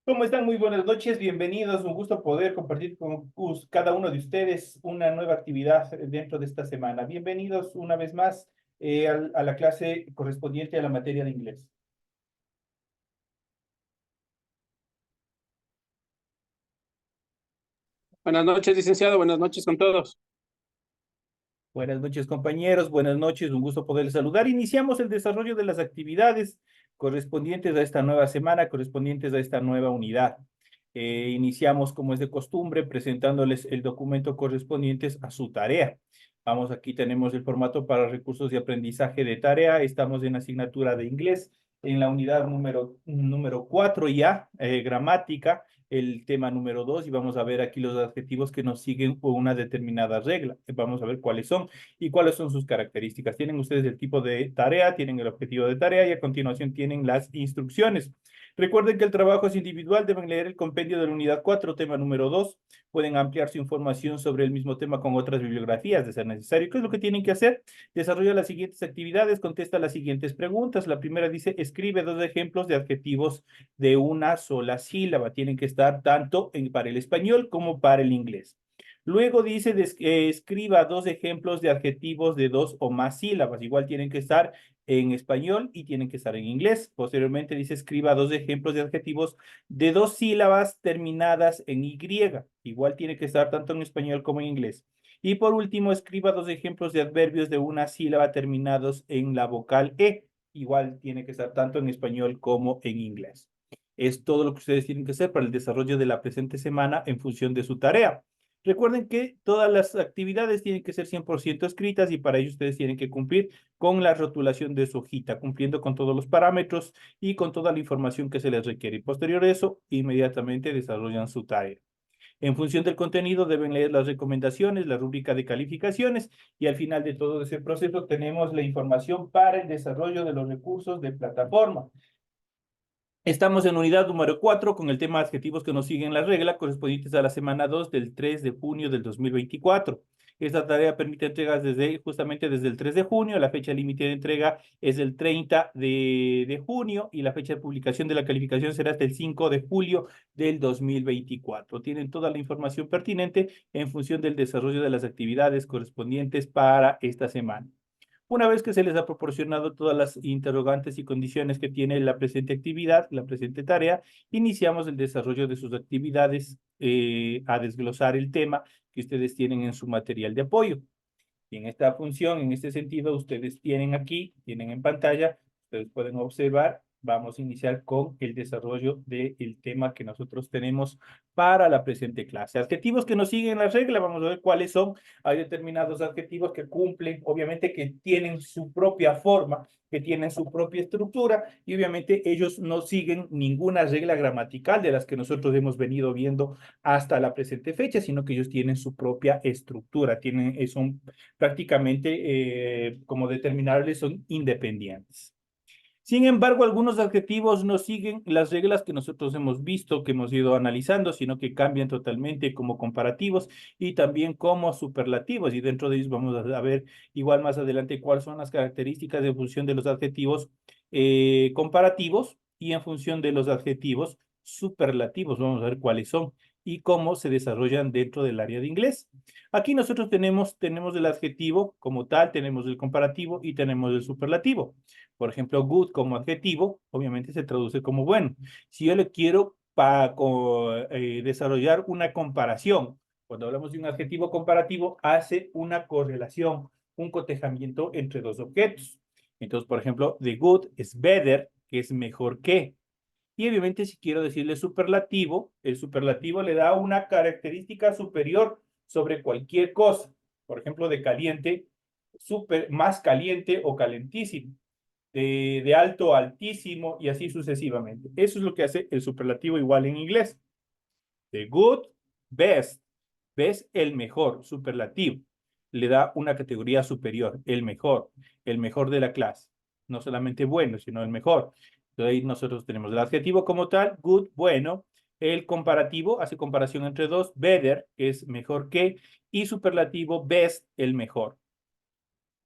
¿Cómo están? Muy buenas noches, bienvenidos. Un gusto poder compartir con cada uno de ustedes una nueva actividad dentro de esta semana. Bienvenidos una vez más a la clase correspondiente a la materia de inglés. Buenas noches, licenciado. Buenas noches con todos. Buenas noches, compañeros. Buenas noches, un gusto poderles saludar. Iniciamos el desarrollo de las actividades correspondientes a esta nueva semana, correspondientes a esta nueva unidad. Iniciamos, como es de costumbre, presentándoles el documento correspondientes a su tarea. Vamos, aquí tenemos el formato para recursos de aprendizaje de tarea. Estamos en asignatura de inglés, en la unidad número 4 ya, gramática, el tema número 2, y vamos a ver aquí los adjetivos que nos siguen por una determinada regla. Vamos a ver cuáles son y cuáles son sus características. Tienen ustedes el tipo de tarea, tienen el objetivo de tarea y a continuación tienen las instrucciones. Recuerden que el trabajo es individual, deben leer el compendio de la unidad 4, tema número 2. Pueden ampliar su información sobre el mismo tema con otras bibliografías, de ser necesario. ¿Qué es lo que tienen que hacer? Desarrolla las siguientes actividades, contesta las siguientes preguntas. La primera dice, escribe 2 ejemplos de adjetivos de una sola sílaba. Tienen que estar tanto para el español como para el inglés. Luego dice, escriba 2 ejemplos de adjetivos de 2 o más sílabas. Igual tienen que estar en español y tienen que estar en inglés. Posteriormente dice, escriba 2 ejemplos de adjetivos de 2 sílabas terminadas en Y. Igual tiene que estar tanto en español como en inglés. Y por último, escriba 2 ejemplos de adverbios de una sílaba terminados en la vocal E. Igual tiene que estar tanto en español como en inglés. Es todo lo que ustedes tienen que hacer para el desarrollo de la presente semana en función de su tarea. Recuerden que todas las actividades tienen que ser 100% escritas y para ello ustedes tienen que cumplir con la rotulación de su hojita, cumpliendo con todos los parámetros y con toda la información que se les requiere. Y posterior a eso, inmediatamente desarrollan su tarea. En función del contenido deben leer las recomendaciones, la rúbrica de calificaciones y al final de todo ese proceso tenemos la información para el desarrollo de los recursos de plataforma. Estamos en unidad número 4 con el tema de adjetivos que nos siguen la regla correspondientes a la semana 2 del 3 de junio del 2024. Esta tarea permite entregas justamente desde el 3 de junio. La fecha límite de entrega es el 30 de junio y la fecha de publicación de la calificación será hasta el 5 de julio del 2024. Tienen toda la información pertinente en función del desarrollo de las actividades correspondientes para esta semana. Una vez que se les ha proporcionado todas las interrogantes y condiciones que tiene la presente actividad, la presente tarea, iniciamos el desarrollo de sus actividades a desglosar el tema que ustedes tienen en su material de apoyo. Y en esta función, en este sentido, ustedes tienen aquí, tienen en pantalla, ustedes pueden observar, vamos a iniciar con el desarrollo del tema que nosotros tenemos para la presente clase. Adjetivos que nos siguen la regla, vamos a ver cuáles son. Hay determinados adjetivos que cumplen, obviamente que tienen su propia forma, que tienen su propia estructura y obviamente ellos no siguen ninguna regla gramatical de las que nosotros hemos venido viendo hasta la presente fecha, sino que ellos tienen su propia estructura, son prácticamente como determinables, son independientes. Sin embargo, algunos adjetivos no siguen las reglas que nosotros hemos visto, que hemos ido analizando, sino que cambian totalmente como comparativos y también como superlativos. Y dentro de ellos vamos a ver igual más adelante cuáles son las características de función de los adjetivos comparativos y en función de los adjetivos superlativos. Vamos a ver cuáles son y cómo se desarrollan dentro del área de inglés. Aquí nosotros tenemos el adjetivo como tal, tenemos el comparativo y tenemos el superlativo. Por ejemplo, good como adjetivo, obviamente se traduce como bueno. Si yo le quiero desarrollar una comparación, cuando hablamos de un adjetivo comparativo, hace una correlación, un cotejamiento entre dos objetos. Entonces, por ejemplo, the good es better, que es mejor que. Y obviamente si quiero decirle superlativo, el superlativo le da una característica superior sobre cualquier cosa. Por ejemplo, de caliente, más caliente o calentísimo. De alto a altísimo y así sucesivamente. Eso es lo que hace el superlativo igual en inglés. The good, best. Best, el mejor, superlativo. Le da una categoría superior, el mejor de la clase. No solamente bueno, sino el mejor. Entonces ahí nosotros tenemos el adjetivo como tal, good, bueno. El comparativo hace comparación entre dos, better, que es mejor que, y superlativo, best, el mejor.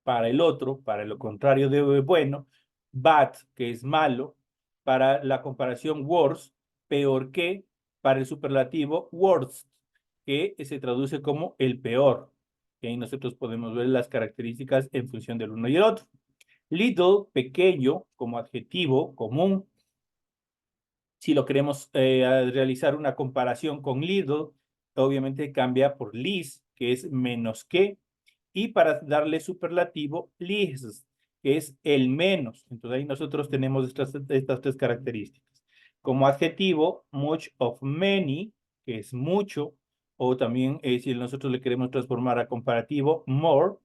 Para el otro, para lo contrario de bueno, bad, que es malo, para la comparación worse, peor que para el superlativo worst, que se traduce como el peor. Y ahí nosotros podemos ver las características en función del uno y el otro. Little, pequeño, como adjetivo común. Si lo queremos realizar una comparación con little, obviamente cambia por least, que es menos que. Y para darle superlativo, least, que es el menos. Entonces ahí nosotros tenemos estas tres características. Como adjetivo, much of many, que es mucho, o también si nosotros le queremos transformar a comparativo, more,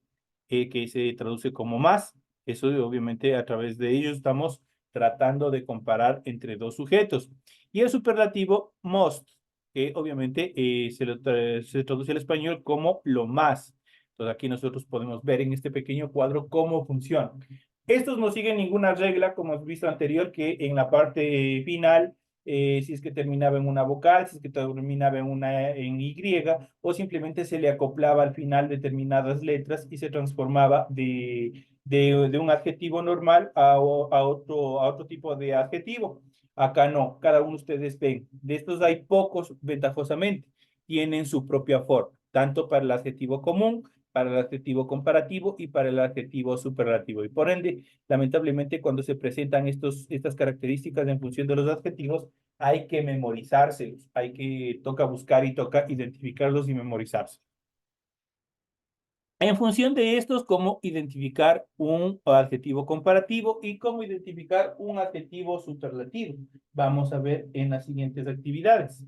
que se traduce como más. Eso obviamente a través de ello estamos tratando de comparar entre dos sujetos. Y el superlativo most, que obviamente se traduce al español como lo más. Entonces aquí nosotros podemos ver en este pequeño cuadro cómo funciona. Estos no siguen ninguna regla, como hemos visto anterior, que en la parte final, si es que terminaba en una vocal, si es que terminaba en Y, o simplemente se le acoplaba al final determinadas letras y se transformaba de un adjetivo normal a otro tipo de adjetivo. Acá no, cada uno de ustedes ven. De estos hay pocos, ventajosamente. Tienen su propia forma, tanto para el adjetivo común, para el adjetivo comparativo y para el adjetivo superlativo. Y por ende, lamentablemente, cuando se presentan estas características en función de los adjetivos, hay que memorizárselos, toca buscar y toca identificarlos y memorizarse. En función de estos, cómo identificar un adjetivo comparativo y cómo identificar un adjetivo superlativo. Vamos a ver en las siguientes actividades.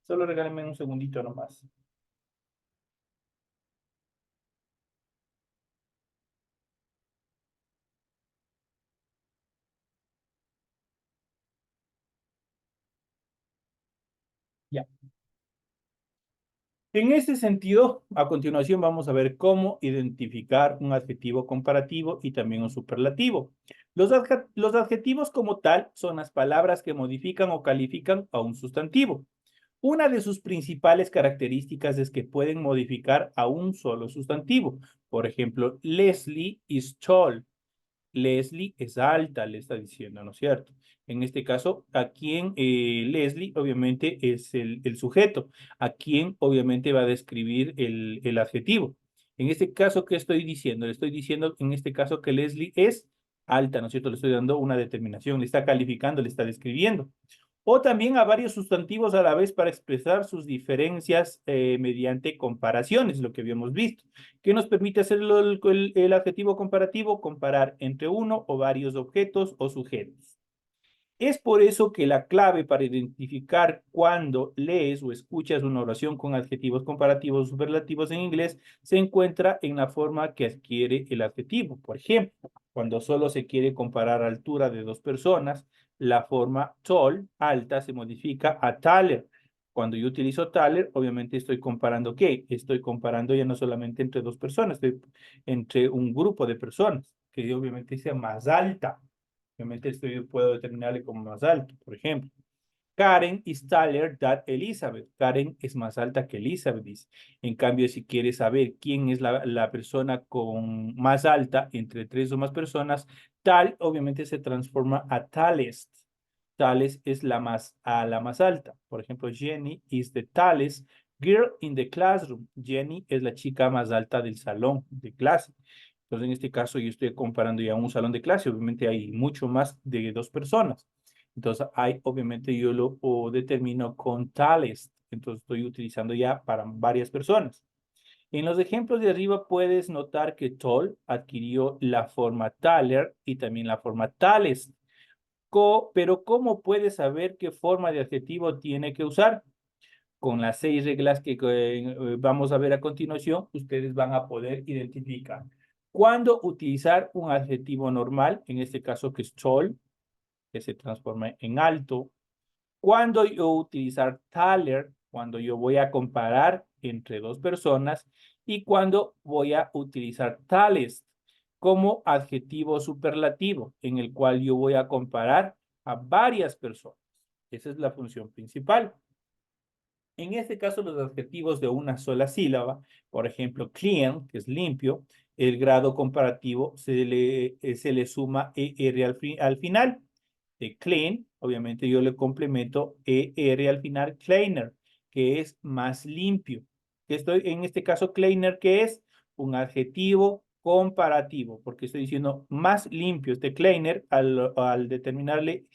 Solo regálenme un segundito nomás. Ya. En este sentido, a continuación vamos a ver cómo identificar un adjetivo comparativo y también un superlativo. Los adjetivos como tal son las palabras que modifican o califican a un sustantivo. Una de sus principales características es que pueden modificar a un solo sustantivo. Por ejemplo, Leslie is tall. Leslie es alta, le está diciendo, ¿no es cierto? En este caso, a quien Leslie obviamente es el sujeto, a quien obviamente va a describir el adjetivo. En este caso, ¿qué estoy diciendo? Le estoy diciendo en este caso que Leslie es alta, ¿no es cierto? Le estoy dando una determinación, le está calificando, le está describiendo. O también a varios sustantivos a la vez para expresar sus diferencias mediante comparaciones, lo que habíamos visto. ¿Qué nos permite hacer el adjetivo comparativo? Comparar entre uno o varios objetos o sujetos. Es por eso que la clave para identificar cuando lees o escuchas una oración con adjetivos comparativos o superlativos en inglés se encuentra en la forma que adquiere el adjetivo. Por ejemplo, cuando solo se quiere comparar altura de dos personas, la forma tall, alta, se modifica a taller. Cuando yo utilizo taller, obviamente estoy comparando ¿qué? Estoy comparando ya no solamente entre dos personas, estoy entre un grupo de personas, que obviamente sea más alta. Obviamente puedo determinarle como más alto. Por ejemplo, Karen is taller than Elizabeth. Karen es más alta que Elizabeth, dice. En cambio, si quieres saber quién es la persona con más alta entre tres o más personas, tal obviamente se transforma a tallest. Tallest es la más alta. Por ejemplo, Jenny is the tallest girl in the classroom. Jenny es la chica más alta del salón de clase. Entonces, en este caso, yo estoy comparando ya un salón de clase. Obviamente hay mucho más de dos personas. Entonces, obviamente, yo lo determino con tales. Entonces, estoy utilizando ya para varias personas. En los ejemplos de arriba puedes notar que tall adquirió la forma taller y también la forma tales. Pero ¿cómo puedes saber qué forma de adjetivo tiene que usar? Con las 6 reglas que vamos a ver a continuación, ustedes van a poder identificar cuándo utilizar un adjetivo normal, en este caso que es tall, que se transforma en alto. Cuando yo utilizar taller, cuando yo voy a comparar entre dos personas, y cuando voy a utilizar tales como adjetivo superlativo, en el cual yo voy a comparar a varias personas. Esa es la función principal. En este caso, los adjetivos de una sola sílaba, por ejemplo, clean, que es limpio, el grado comparativo se le suma ER al final. De clean, obviamente yo le complemento ER al final, cleaner, que es más limpio. En este caso, cleaner, que es un adjetivo comparativo, porque estoy diciendo más limpio. Este cleaner, al determinarle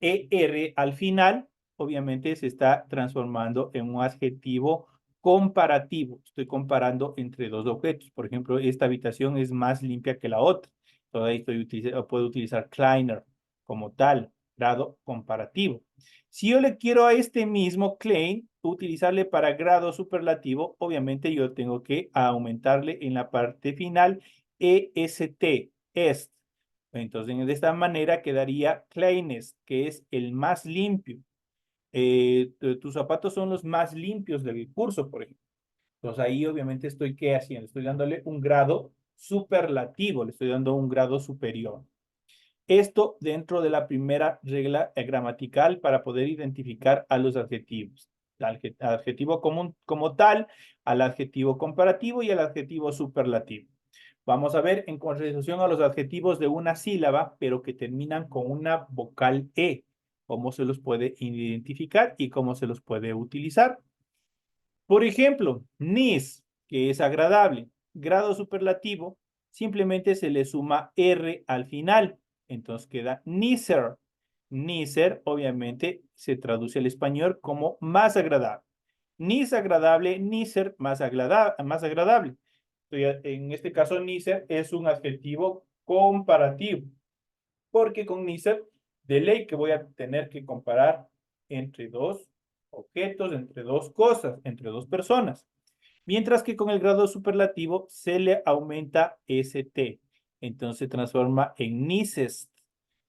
ER al final, obviamente se está transformando en un adjetivo comparativo. Estoy comparando entre dos objetos. Por ejemplo, esta habitación es más limpia que la otra. Todavía puedo utilizar cleaner como tal, grado comparativo. Si yo le quiero a este mismo clean utilizarle para grado superlativo, obviamente yo tengo que aumentarle en la parte final EST, est. Entonces, de esta manera quedaría cleanest, que es el más limpio. Tus zapatos son los más limpios del curso, por ejemplo. Entonces, ahí obviamente estoy, ¿qué haciendo? Estoy dándole un grado superlativo, le estoy dando un grado superior. Esto dentro de la primera regla gramatical para poder identificar a los adjetivos. Al adjetivo común como tal, al adjetivo comparativo y al adjetivo superlativo. Vamos a ver en relación a los adjetivos de una sílaba, pero que terminan con una vocal E, cómo se los puede identificar y cómo se los puede utilizar. Por ejemplo, nice, que es agradable. Grado superlativo, simplemente se le suma R al final. Entonces queda nicer. Nicer, obviamente, se traduce al español como más agradable. Nice agradable, nicer más agradable. En este caso, nicer es un adjetivo comparativo, porque con nicer de ley que voy a tener que comparar entre dos objetos, entre dos cosas, entre dos personas. Mientras que con el grado superlativo se le aumenta ST. Entonces se transforma en nicest.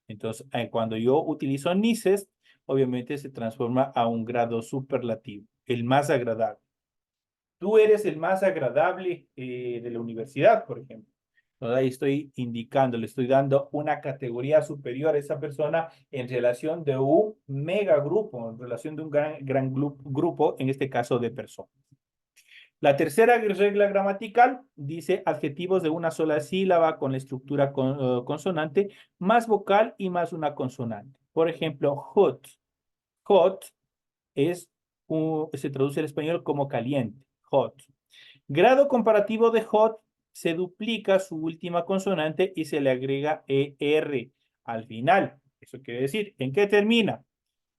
Entonces, cuando yo utilizo nicest, obviamente se transforma a un grado superlativo, el más agradable. Tú eres el más agradable de la universidad, por ejemplo. Entonces, ahí estoy indicando, le estoy dando una categoría superior a esa persona en relación de un megagrupo, en relación de un gran grupo, en este caso de personas. La tercera regla gramatical dice adjetivos de una sola sílaba con la estructura consonante, más vocal y más una consonante. Por ejemplo, hot. Hot se traduce al español como caliente. Hot. Grado comparativo de hot, se duplica su última consonante y se le agrega ER al final. Eso quiere decir, ¿en qué termina?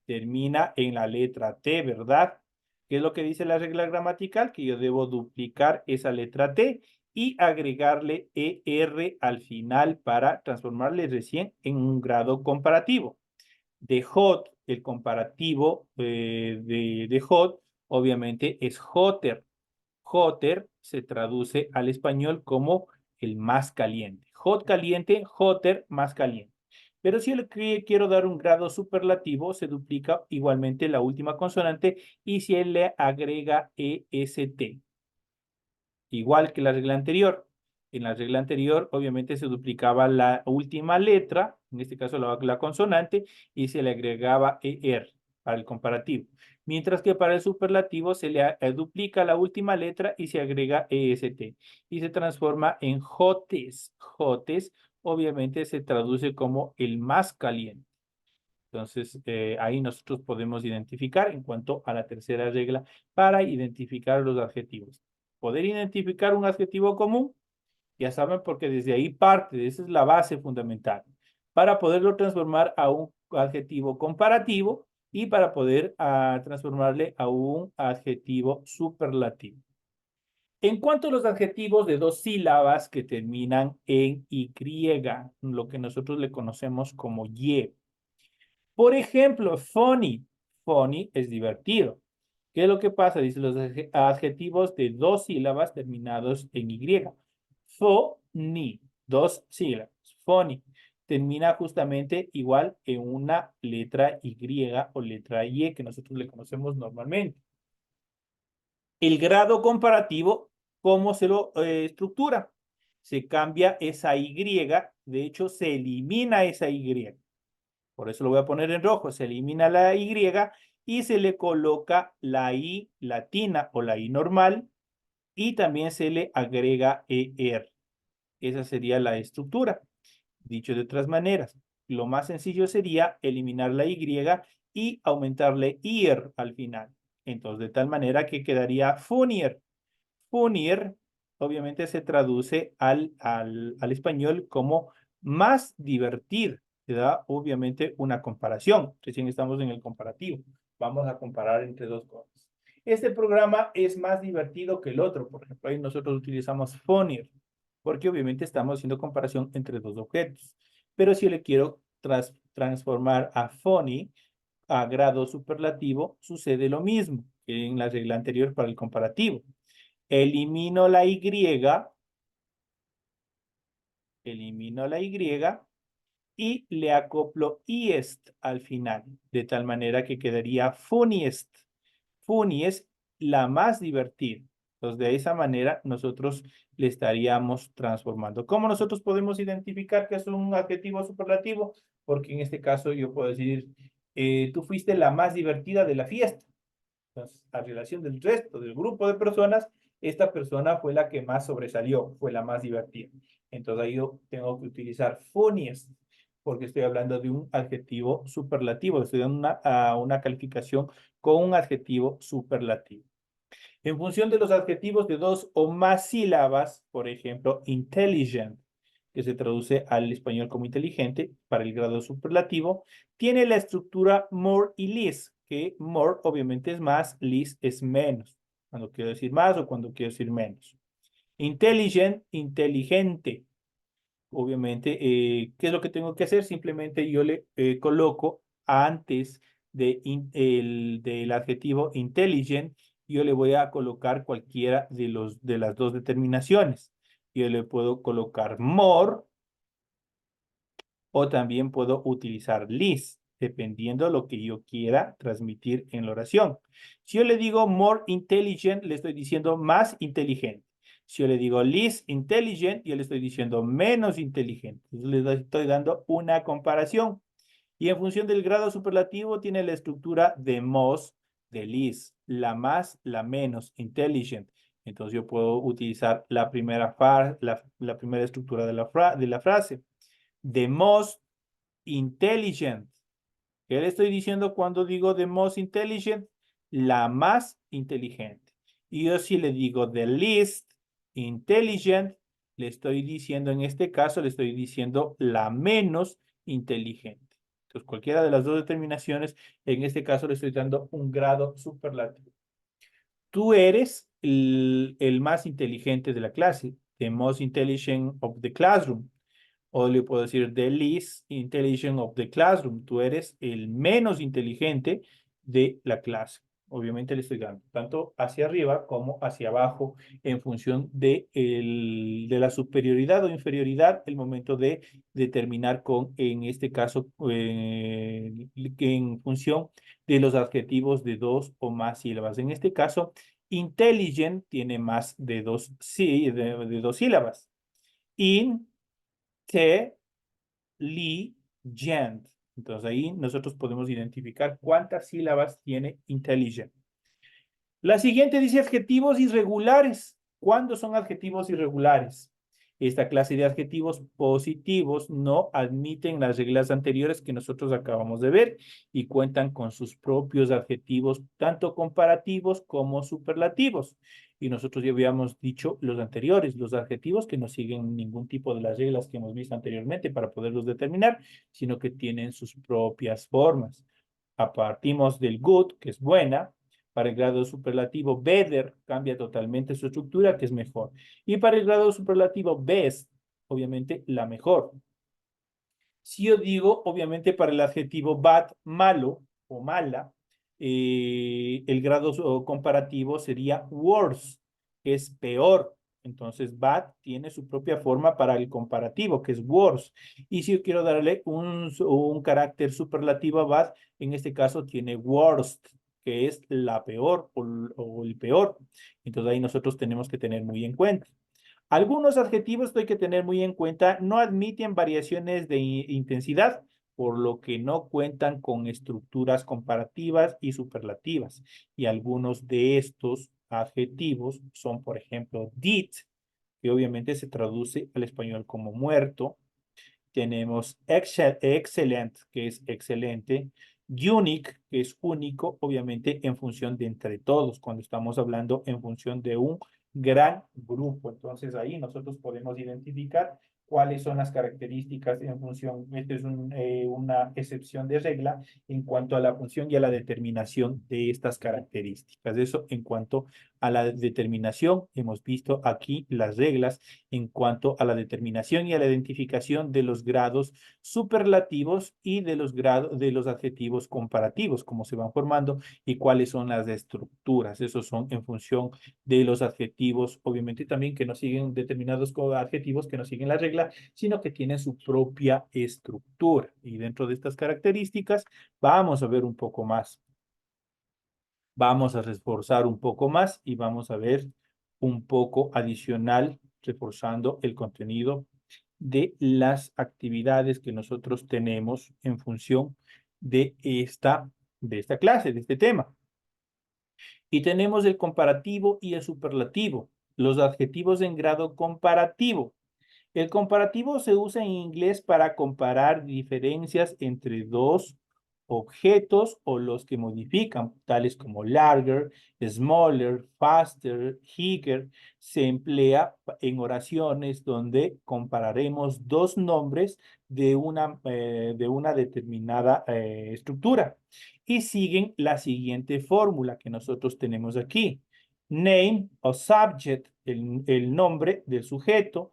Termina en la letra T, ¿verdad? ¿Qué es lo que dice la regla gramatical? Que yo debo duplicar esa letra T y agregarle ER al final para transformarle recién en un grado comparativo. De hot, el comparativo de hot, obviamente es hotter. Hotter se traduce al español como el más caliente. Hot caliente, hotter más caliente. Pero si yo le quiero dar un grado superlativo, se duplica igualmente la última consonante y se le agrega EST. Igual que la regla anterior. En la regla anterior, obviamente, se duplicaba la última letra, en este caso la consonante, y se le agregaba ER para el comparativo. Mientras que para el superlativo se le duplica la última letra y se agrega EST. Y se transforma en hotes. Hotes, obviamente, se traduce como el más caliente. Entonces, ahí nosotros podemos identificar en cuanto a la tercera regla para identificar los adjetivos. Poder identificar un adjetivo común, ya saben, porque desde ahí parte, esa es la base fundamental, para poderlo transformar a un adjetivo comparativo y para poder transformarle a un adjetivo superlativo. En cuanto a los adjetivos de dos sílabas que terminan en Y, lo que nosotros le conocemos como Y. Por ejemplo, funny. Funny es divertido. ¿Qué es lo que pasa? Dice los adjetivos de dos sílabas terminados en Y. Funny, dos sílabas. Funny. Termina justamente igual en una letra Y o letra Y que nosotros le conocemos normalmente. El grado comparativo, ¿cómo se lo estructura? Se cambia esa Y, de hecho se elimina esa Y. Por eso lo voy a poner en rojo. Se elimina la Y y se le coloca la I latina o la I normal y también se le agrega ER. Esa sería la estructura. Dicho de otras maneras, lo más sencillo sería eliminar la Y y aumentarle IR al final. Entonces, de tal manera que quedaría funnier. Funnier, obviamente se traduce al español como más divertido. Te da, obviamente, una comparación. Recién estamos en el comparativo. Vamos a comparar entre dos cosas. Este programa es más divertido que el otro. Por ejemplo, ahí nosotros utilizamos funnier, porque obviamente estamos haciendo comparación entre dos objetos. Pero si yo le quiero transformar a funny, a grado superlativo, sucede lo mismo que en la regla anterior para el comparativo. Elimino la Y, y le acoplo iest al final, de tal manera que quedaría funniest. Funniest, la más divertida. Entonces, de esa manera, nosotros le estaríamos transformando. ¿Cómo nosotros podemos identificar que es un adjetivo superlativo? Porque en este caso yo puedo decir, tú fuiste la más divertida de la fiesta. Entonces, a relación del resto del grupo de personas, esta persona fue la que más sobresalió, fue la más divertida. Entonces ahí yo tengo que utilizar funniest, porque estoy hablando de un adjetivo superlativo, estoy dando una calificación con un adjetivo superlativo. En función de los adjetivos de dos o más sílabas, por ejemplo, intelligent, que se traduce al español como inteligente para el grado superlativo, tiene la estructura more y less, que more obviamente es más, less es menos, cuando quiero decir más o cuando quiero decir menos. Intelligent, inteligente. Obviamente, ¿qué es lo que tengo que hacer? Simplemente yo le coloco antes del adjetivo intelligent, yo le voy a colocar cualquiera de las dos determinaciones. Yo le puedo colocar more o también puedo utilizar less, dependiendo de lo que yo quiera transmitir en la oración. Si yo le digo more intelligent, le estoy diciendo más inteligente. Si yo le digo less intelligent, yo le estoy diciendo menos inteligente. Entonces, le estoy dando una comparación. Y en función del grado superlativo, tiene la estructura de most, de less, la más, la menos, intelligent. Entonces, yo puedo utilizar la primera estructura de la frase. The most intelligent. ¿Qué le estoy diciendo cuando digo the most intelligent? La más inteligente. Y yo si le digo the least intelligent, le estoy diciendo, en este caso, le estoy diciendo la menos inteligente. Entonces, cualquiera de las dos determinaciones, en este caso le estoy dando un grado superlativo. Tú eres el más inteligente de la clase, the most intelligent of the classroom. O le puedo decir the least intelligent of the classroom. Tú eres el menos inteligente de la clase. Obviamente le estoy dando tanto hacia arriba como hacia abajo en función de la superioridad o inferioridad el momento de determinar con, en este caso, en función de los adjetivos de dos o más sílabas. En este caso, intelligent tiene más de dos, sí, de dos sílabas. Intelligent. Entonces ahí nosotros podemos identificar cuántas sílabas tiene intelligent. La siguiente dice adjetivos irregulares. ¿Cuándo son adjetivos irregulares? Esta clase de adjetivos positivos no admiten las reglas anteriores que nosotros acabamos de ver y cuentan con sus propios adjetivos, tanto comparativos como superlativos. Y nosotros ya habíamos dicho los anteriores, los adjetivos que no siguen ningún tipo de las reglas que hemos visto anteriormente para poderlos determinar, sino que tienen sus propias formas. Partimos del good, que es buena. Para el grado superlativo better cambia totalmente su estructura, que es mejor. Y para el grado superlativo best, obviamente la mejor. Si yo digo, obviamente para el adjetivo bad, malo o mala, el grado comparativo sería worse, que es peor. Entonces, bad tiene su propia forma para el comparativo, que es worse. Y si yo quiero darle un carácter superlativo a bad, en este caso tiene worst, que es la peor o el peor. Entonces, ahí nosotros tenemos que tener muy en cuenta. Algunos adjetivos que hay que tener muy en cuenta no admiten variaciones de intensidad, por lo que no cuentan con estructuras comparativas y superlativas. Y algunos de estos adjetivos son, por ejemplo, did, que obviamente se traduce al español como muerto. tenemos excellent, que es excelente, unique, que es único, obviamente en función de entre todos, cuando estamos hablando en función de un gran grupo. Entonces ahí nosotros podemos identificar cuáles son las características en función, esta es una excepción de regla en cuanto a la función y a la determinación de estas características. Eso en cuanto a la determinación, hemos visto aquí las reglas en cuanto a la determinación y a la identificación de los grados superlativos y de los grados de los adjetivos comparativos, cómo se van formando y cuáles son las estructuras. Esos son en función de los adjetivos, obviamente también que no siguen determinados adjetivos que no siguen la regla, sino que tienen su propia estructura. Y dentro de estas características vamos a ver un poco más. Vamos a reforzar un poco más y vamos a ver un poco adicional, reforzando el contenido de las actividades que nosotros tenemos en función de esta clase, de este tema. Y tenemos el comparativo y el superlativo, los adjetivos en grado comparativo. El comparativo se usa en inglés para comparar diferencias entre dos objetos o los que modifican, tales como larger, smaller, faster, bigger. Se emplea en oraciones donde compararemos dos nombres de una determinada estructura y siguen la siguiente fórmula que nosotros tenemos aquí. Name o subject, el nombre del sujeto,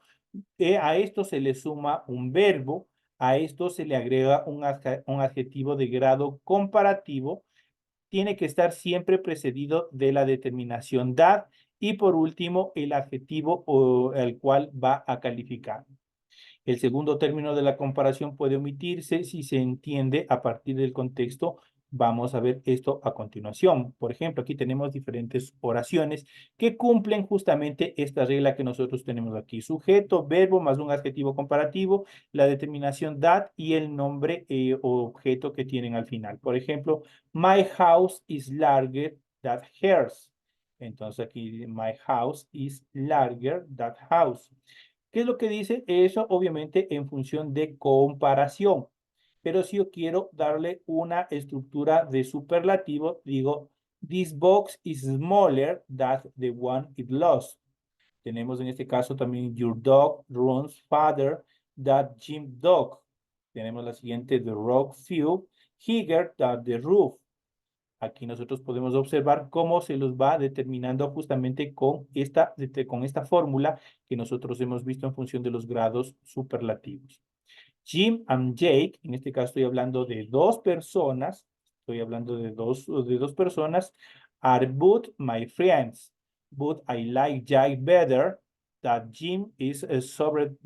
a esto se le suma un verbo, a esto se le agrega un adjetivo de grado comparativo, tiene que estar siempre precedido de la determinación that y por último el adjetivo al cual va a calificar. El segundo término de la comparación puede omitirse si se entiende a partir del contexto. Vamos a ver esto a continuación. Por ejemplo, aquí tenemos diferentes oraciones que cumplen justamente esta regla que nosotros tenemos aquí. Sujeto, verbo más un adjetivo comparativo, la determinación that y el nombre o objeto que tienen al final. Por ejemplo, my house is larger than hers. Entonces aquí, my house is larger than house. ¿Qué es lo que dice? Eso obviamente en función de comparación. Pero si yo quiero darle una estructura de superlativo, digo, this box is smaller than the one it lost. Tenemos en este caso también your dog runs farther than Jim dog. Tenemos la siguiente, the rock flew higher than the roof. Aquí nosotros podemos observar cómo se los va determinando justamente con esta fórmula que nosotros hemos visto en función de los grados superlativos. Jim and Jake, en este caso estoy hablando de dos personas, de dos personas, are both my friends, but I like Jake better, that Jim is a sovereign.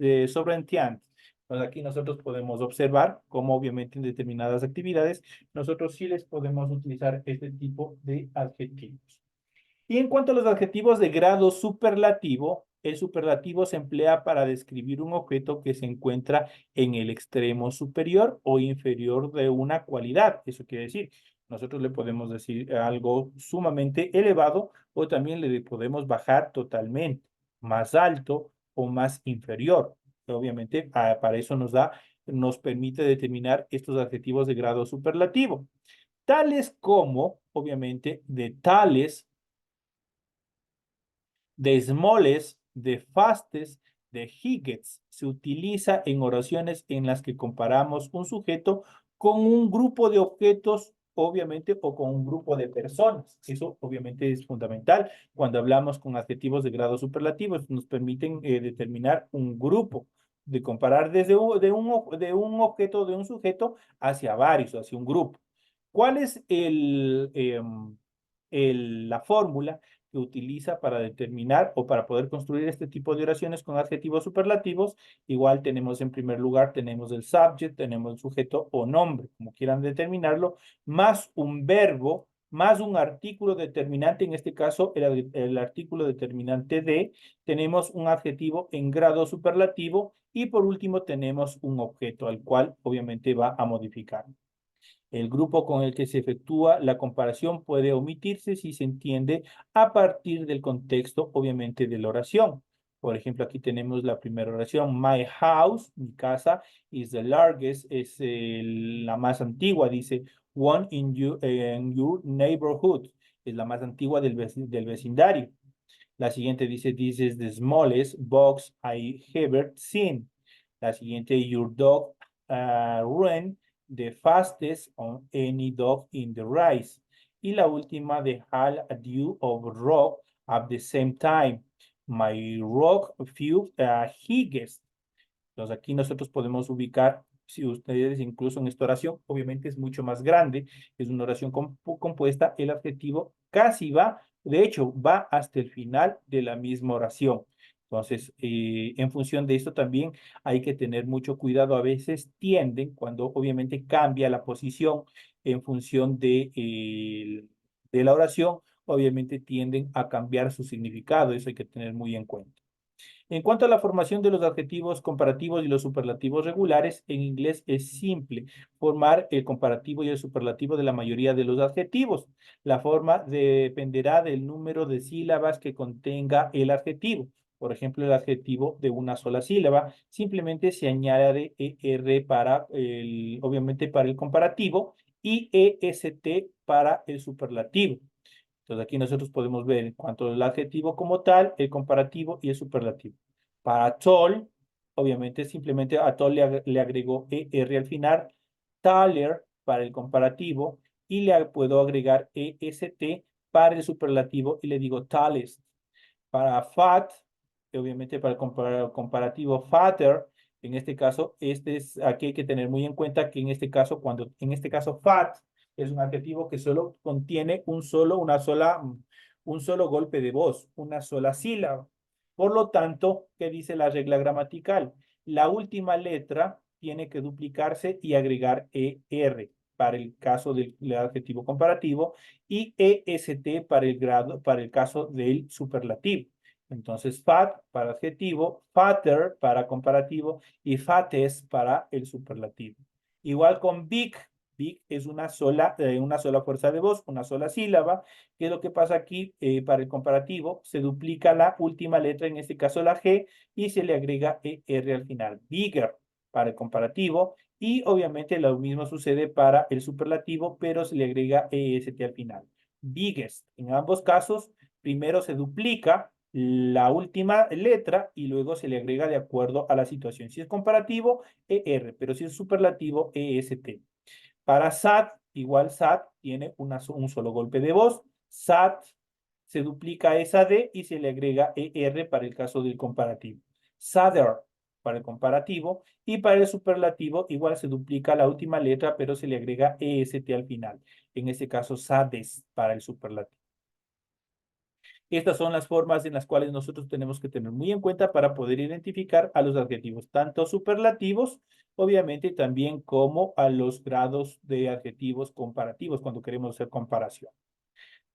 Entonces aquí nosotros podemos observar cómo obviamente en determinadas actividades nosotros sí les podemos utilizar este tipo de adjetivos. Y en cuanto a los adjetivos de grado superlativo, el superlativo se emplea para describir un objeto que se encuentra en el extremo superior o inferior de una cualidad. Eso quiere decir, nosotros le podemos decir algo sumamente elevado o también le podemos bajar totalmente, más alto o más inferior. Obviamente, para eso nos permite determinar estos adjetivos de grado superlativo, tales como, obviamente, de tales, de smallest, de fastest, de higgets. Se utiliza en oraciones en las que comparamos un sujeto con un grupo de objetos, obviamente, o con un grupo de personas. Eso obviamente es fundamental. Cuando hablamos con adjetivos de grado superlativos, nos permiten determinar un grupo, de comparar desde de un objeto, de un sujeto, hacia varios, hacia un grupo. ¿Cuál es la fórmula que utiliza para determinar o para poder construir este tipo de oraciones con adjetivos superlativos? Igual tenemos en primer lugar, tenemos el subject, tenemos el sujeto o nombre, como quieran determinarlo, más un verbo, más un artículo determinante, en este caso el artículo determinante de, tenemos un adjetivo en grado superlativo y por último tenemos un objeto al cual obviamente va a modificar. El grupo con el que se efectúa la comparación puede omitirse si se entiende a partir del contexto, obviamente, de la oración. Por ejemplo, aquí tenemos la primera oración. My house, mi casa, is the largest, es la más antigua, dice one in your neighborhood, es la más antigua del vecindario. La siguiente dice, this is the smallest box I ever seen. La siguiente, your dog ran the fastest on any dog in the race. Y la última, the had a dew of rock at the same time. My rock few highest. Entonces aquí nosotros podemos ubicar, si ustedes incluso en esta oración, obviamente es mucho más grande, es una oración compuesta, el adjetivo casi va, de hecho, va hasta el final de la misma oración. Entonces, en función de esto también hay que tener mucho cuidado. A veces tienden, cuando obviamente cambia la posición en función de la oración, obviamente tienden a cambiar su significado. Eso hay que tener muy en cuenta. En cuanto a la formación de los adjetivos comparativos y los superlativos regulares, en inglés es simple formar el comparativo y el superlativo de la mayoría de los adjetivos. La forma dependerá del número de sílabas que contenga el adjetivo. Por ejemplo, el adjetivo de una sola sílaba, simplemente se añade ER para obviamente para el comparativo y EST para el superlativo. Entonces aquí nosotros podemos ver en cuanto al adjetivo como tal, el comparativo y el superlativo. Para tall, obviamente simplemente a tall le agregó ER al final, taller para el comparativo y le puedo agregar EST para el superlativo y le digo tallest. Para fat, obviamente para el comparativo fatter, en este caso, aquí hay que tener muy en cuenta que en este caso, en este caso fat es un adjetivo que solo contiene un solo golpe de voz, una sola sílaba. Por lo tanto, ¿qué dice la regla gramatical? La última letra tiene que duplicarse y agregar ER para el caso del adjetivo comparativo y EST para el caso del superlativo. Entonces, fat para adjetivo, fatter para comparativo y fattest para el superlativo. Igual con big, big es una sola fuerza de voz, una sola sílaba. ¿Qué es lo que pasa aquí? Para el comparativo se duplica la última letra, en este caso la G, y se le agrega ER al final. Bigger para el comparativo y obviamente lo mismo sucede para el superlativo, pero se le agrega EST al final. Biggest. En ambos casos, primero se duplica la última letra y luego se le agrega de acuerdo a la situación. Si es comparativo, ER, pero si es superlativo, EST. Para SAT, igual SAT tiene un solo golpe de voz. SAT se duplica esa D y se le agrega ER para el caso del comparativo. SATER para el comparativo y para el superlativo igual se duplica la última letra pero se le agrega EST al final. En este caso SADES para el superlativo. Estas son las formas en las cuales nosotros tenemos que tener muy en cuenta para poder identificar a los adjetivos, tanto superlativos, obviamente también como a los grados de adjetivos comparativos cuando queremos hacer comparación.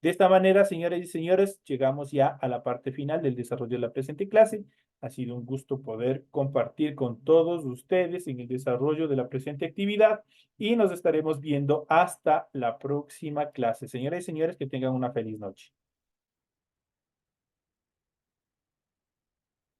De esta manera, señoras y señores, llegamos ya a la parte final del desarrollo de la presente clase. Ha sido un gusto poder compartir con todos ustedes en el desarrollo de la presente actividad y nos estaremos viendo hasta la próxima clase. Señoras y señores, que tengan una feliz noche.